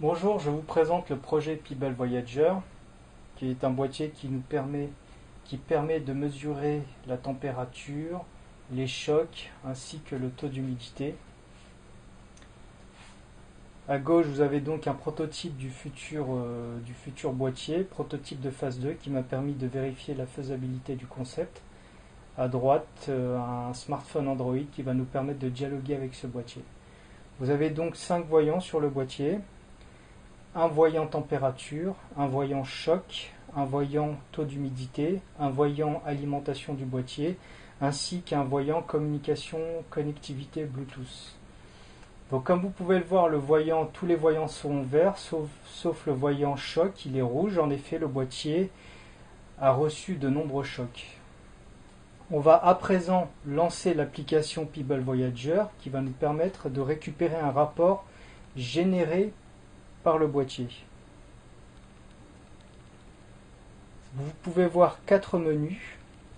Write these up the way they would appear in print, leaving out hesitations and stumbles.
Bonjour, je vous présente le projet Peeble Voyager, qui est un boîtier qui permet de mesurer la température, les chocs ainsi que le taux d'humidité. À gauche, vous avez donc un prototype du futur boîtier, prototype de phase 2, qui m'a permis de vérifier la faisabilité du concept. À droite, un smartphone Android qui va nous permettre de dialoguer avec ce boîtier. Vous avez donc 5 voyants sur le boîtier. Un voyant température, un voyant choc, un voyant taux d'humidité, un voyant alimentation du boîtier, ainsi qu'un voyant communication, connectivité Bluetooth. Donc comme vous pouvez le voir, tous les voyants sont verts, sauf le voyant choc, il est rouge. En effet, le boîtier a reçu de nombreux chocs. On va à présent lancer l'application Peeble Voyager qui va nous permettre de récupérer un rapport généré par le boîtier. Vous pouvez voir 4 menus.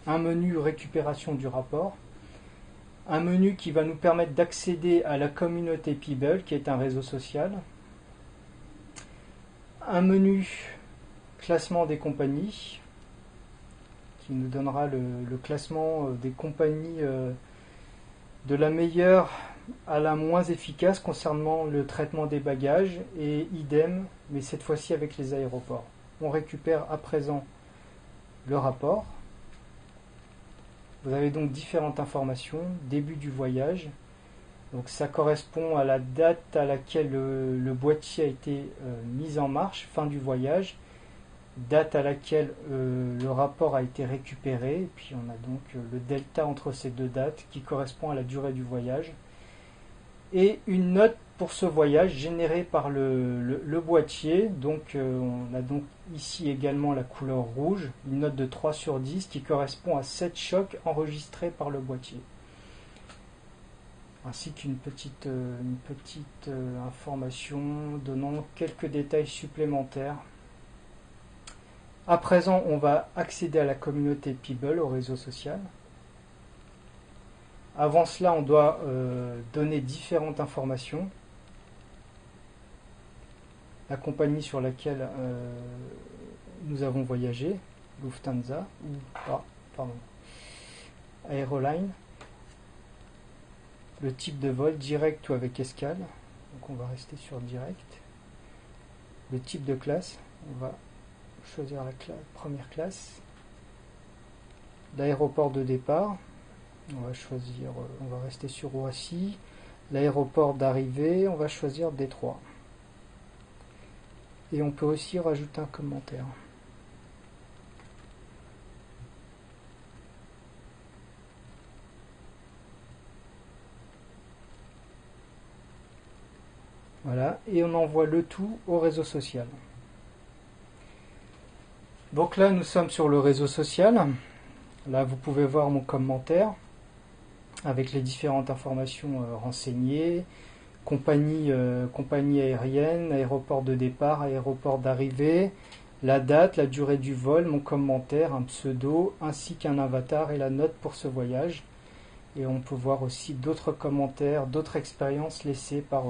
Un menu récupération du rapport, un menu qui va nous permettre d'accéder à la communauté Peeble, qui est un réseau social, un menu classement des compagnies, qui nous donnera le classement des compagnies de la meilleure à la moins efficace concernant le traitement des bagages, et idem, mais cette fois-ci avec les aéroports. On récupère à présent le rapport. Vous avez donc différentes informations. Début du voyage. Donc ça correspond à la date à laquelle le boîtier a été mis en marche, fin du voyage. Date à laquelle le rapport a été récupéré. Et puis on a donc le delta entre ces deux dates qui correspond à la durée du voyage. Et une note pour ce voyage générée par le boîtier. Donc on a donc ici également la couleur rouge, une note de 3 sur 10 qui correspond à 7 chocs enregistrés par le boîtier. Ainsi qu'une petite information donnant quelques détails supplémentaires. À présent, on va accéder à la communauté Peeble, au réseau social. Avant cela, on doit donner différentes informations. La compagnie sur laquelle nous avons voyagé, Lufthansa, Aeroline, le type de vol, direct ou avec escale, donc on va rester sur direct, le type de classe, on va choisir la première classe, l'aéroport de départ, on va rester sur Roissy, l'aéroport d'arrivée, on va choisir Détroit. Et on peut aussi rajouter un commentaire. Voilà, et on envoie le tout au réseau social. Donc là, nous sommes sur le réseau social. Là, vous pouvez voir mon commentaire avec les différentes informations renseignées. Compagnie aérienne, aéroport de départ, aéroport d'arrivée, la date, la durée du vol, mon commentaire, un pseudo, ainsi qu'un avatar et la note pour ce voyage. Et on peut voir aussi d'autres commentaires, d'autres expériences laissées par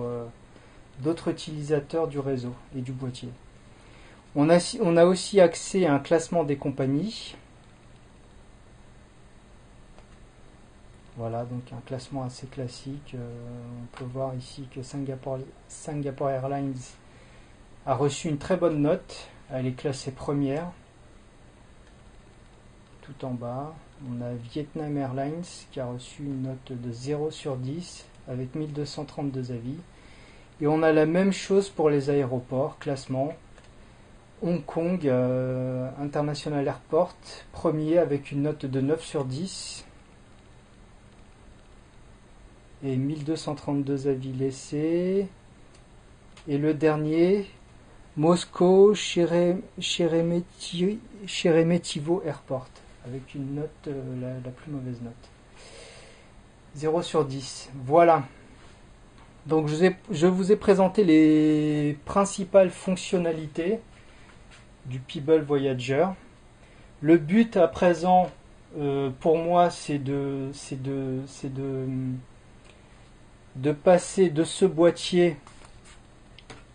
d'autres utilisateurs du réseau et du boîtier. On a aussi accès à un classement des compagnies. Voilà, donc un classement assez classique. On peut voir ici que Singapore Airlines a reçu une très bonne note. Elle est classée première. Tout en bas, on a Vietnam Airlines qui a reçu une note de 0 sur 10 avec 1232 avis. Et on a la même chose pour les aéroports, classement. Hong Kong International Airport, premier avec une note de 9 sur 10. Et 1232 avis laissés. Et le dernier, Moscow Sheremetyevo Airport, avec une note, la plus mauvaise note. 0 sur 10. Voilà. Donc je vous ai présenté les principales fonctionnalités du Peeble Voyager. Le but à présent, pour moi, c'est de passer de ce boîtier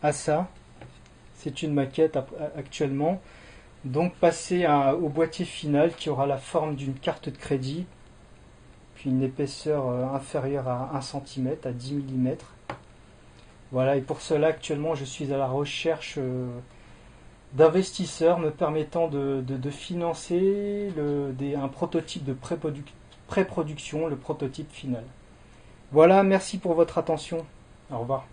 à ça. c'est une maquette actuellement. Donc passer au boîtier final qui aura la forme d'une carte de crédit, puis une épaisseur inférieure à 1 cm, à 10 mm. Voilà, et pour cela actuellement je suis à la recherche d'investisseurs me permettant de financer un prototype de pré-production, le prototype final. Voilà, merci pour votre attention. Au revoir.